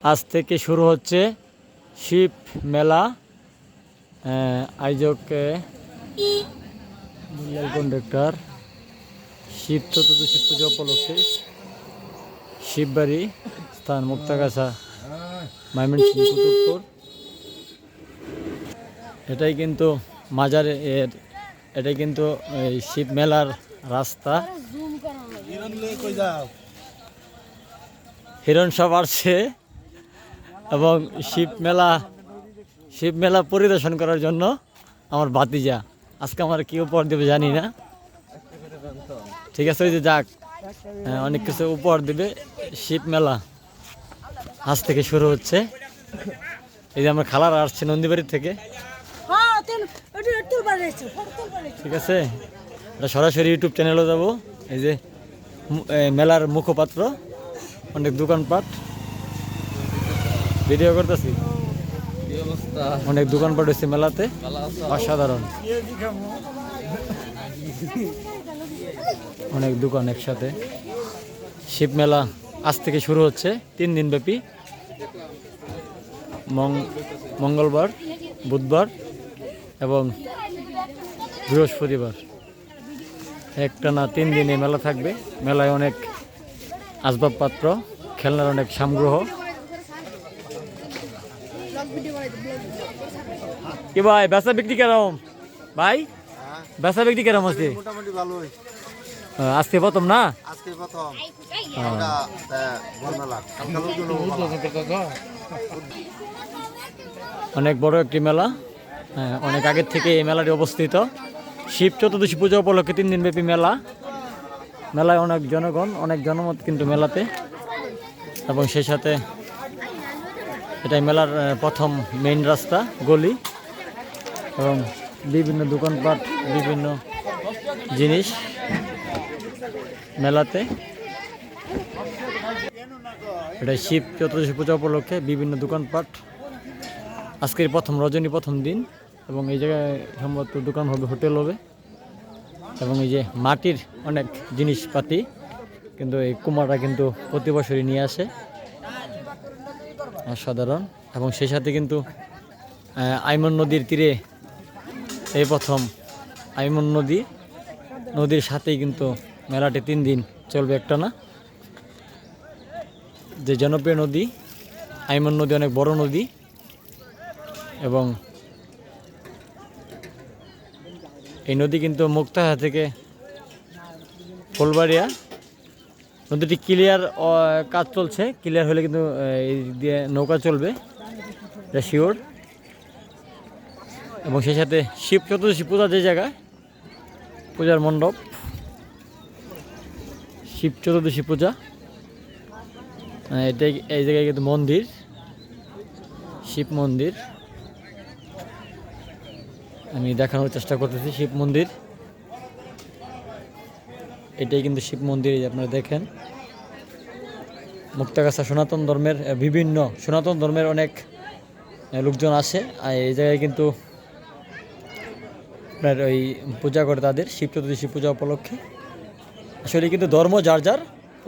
আজ থেকে শুরু হচ্ছে শিব মেলা। আয়োজক কন্ডাক্টর। শিব চতুর্দশী পূজা উপলক্ষে শিববাড়ি স্থান মুক্তাগাছা, ময়মনসিংহ, কুতুবপুর। এটাই কিন্তু মাজারের, এটাই কিন্তু এই শিব মেলার রাস্তা। হিরণ সব আসছে এবং শিব মেলা পরিদর্শন করার জন্য আমার ভাতিজা আজকে আমার কি উপহার দেবে জানি না। ঠিক আছে, ওই যে যাক, অনেক কিছু উপহার দেবে। শিব মেলা আজ থেকে শুরু হচ্ছে। এই যে আমার খালারা আসছে নন্দীবাড়ি থেকে। ঠিক আছে, এটা সরাসরি ইউটিউব চ্যানেলে যাব। এই যে মেলার মুখপাত্র, অনেক দোকানপাট ভিডিও করতেছি। অনেক দোকানপাট হচ্ছে মেলাতে, অসাধারণ। অনেক দোকান একসাথে। শিব মেলা আজ থেকে শুরু হচ্ছে 3 দিন ব্যাপী। মঙ্গলবার, বুধবার এবং বৃহস্পতিবার একটানা 3 দিনে মেলা থাকবে। মেলায় অনেক আসবাবপত্র, খেলনার অনেক সংগ্রহ। কি ভাই, বেচা বিক্রি কেরম ভাই? বেচা বিক্রি কেরম আছে? মোটামুটি ভালোই। আজকে প্রথম না? আজকে প্রথম। অনেক বড় একটি মেলা, অনেক আগের থেকে এই মেলাটি অবস্থিত। শিব চতুর্দশী পূজা উপলক্ষে 3 দিন ব্যাপী মেলা। মেলায় অনেক জনগণ, অনেক জনমত কিন্তু মেলাতে। এবং সেই সাথে এটাই মেলার প্রথম মেইন রাস্তা, গলি, এবং বিভিন্ন দোকানপাট, বিভিন্ন জিনিস মেলাতে। এটা শিব চতুর্দশী পূজা উপলক্ষে বিভিন্ন দোকানপাট। আজকের প্রথম রজনী, প্রথম দিন। এবং এই জায়গায় সম্ভবত দোকান হবে, হোটেল হবে। এবং এই যে মাটির অনেক জিনিসপাতি, কিন্তু এই কুমাররা কিন্তু প্রতি বছরই নিয়ে আসে, অসাধারণ। এবং সেই সাথে কিন্তু আইমন নদীর তীরে এই প্রথম আইমন নদীর সাথেই কিন্তু মেলাটি 3 দিন চলবে একটানা। যে জনপ্রিয় নদী আইমন নদী, অনেক বড় নদী। এবং এই নদী কিন্তু মুক্তাগাছা থেকে ফুলবাড়িয়া নদীটি ক্লিয়ার কাজ চলছে। ক্লিয়ার হলে কিন্তু এই দিয়ে নৌকা চলবে, এটা শিওর। এবং সেই সাথে শিব চতুর্দশী পূজা যে জায়গায়, পূজার মণ্ডপ, শিব চতুর্দশী পূজা, এটাই এই জায়গায় কিন্তু মন্দির, শিব মন্দির। আমি দেখানোর চেষ্টা করতেছি শিব মন্দির। এটাই কিন্তু শিব মন্দির, আপনারা দেখেন। মুক্তাগাছা সনাতন ধর্মের অনেক লোকজন আসে। আর এই জায়গায় কিন্তু আপনার ওই পূজা করে তাদের শিব চতুর্দশী পূজা উপলক্ষে। আসলে কিন্তু ধর্ম যার যার,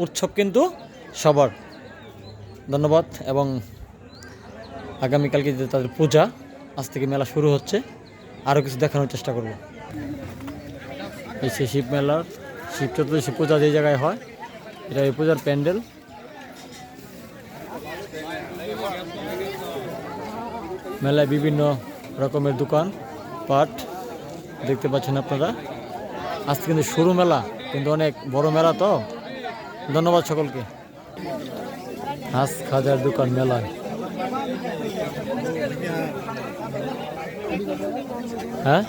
উৎসব কিন্তু সবার। ধন্যবাদ। এবং আগামীকালকে যে তাদের পূজা, আজ থেকে মেলা শুরু হচ্ছে। আরও কিছু দেখানোর চেষ্টা করব। এই সেই শিব মেলার, শিব চতুর্দশী পূজা যে জায়গায় হয়, এটা এই পূজার প্যান্ডেল। মেলায় বিভিন্ন রকমের দোকান পাট দেখতে পাচ্ছেন আপনারা। আজকে কিন্তু শুরু মেলা, কিন্তু অনেক বড় মেলা তো। ধন্যবাদ সকলকে। হাঁস খাজার দোকান মেলায়। হ্যাঁ,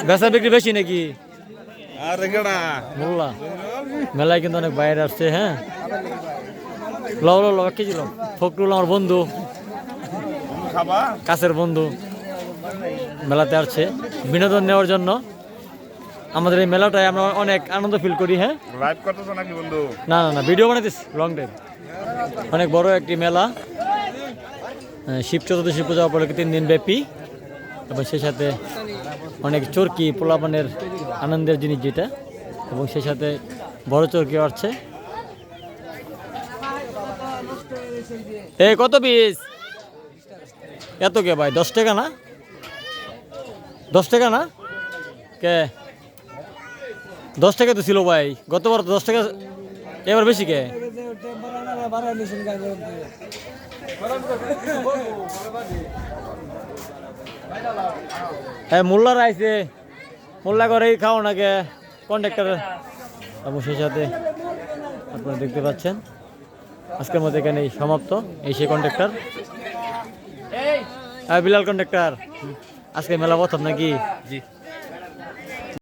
বেচা বিক্রি বেশি নাকি? মোল্লা মেলায় কিন্তু অনেক বাইরে আসছে। হ্যাঁ, এক কেজি ফখরুল আমার বন্ধু, কাছের বন্ধু, মেলাতে আসছে বিনোদন নেওয়ার জন্য। আমাদের এই মেলাটায় আমরা অনেক আনন্দ ফিল করি। হ্যাঁ, লাইভ করতেছো নাকি বন্ধু? না, ভিডিও বানাইতেছি, লং টাইম। অনেক বড় একটি মেলা, শিব চতুর্দশী পূজা উপলক্ষে 3 দিন ব্যাপী। এবং সেই সাথে অনেক চরকি পোলাপানের আনন্দের জিনিস, যেটা এবং সেই সাথে বড় চরকি আসছে। এই কত পিস? এত কে ভাই? 10 টাকা না? 10 টাকা না? কে 10 টাকা তো ছিল ভাই, গতবার তো 10 টাকা, এবার বেশি কে? হ্যাঁ মোল্লার আইছে, মোল্লা করেই খাও না কে কন্ট্রাক্টর। এবং সেই সাথে আপনারা দেখতে পাচ্ছেন আজকের মধ্যে এখানেই সমাপ্ত। এই সেই কন্ট্রাক্টর, বিলাল কন্ট্রাক্টর, আজকে মেলা প্রথম নাকি? জি।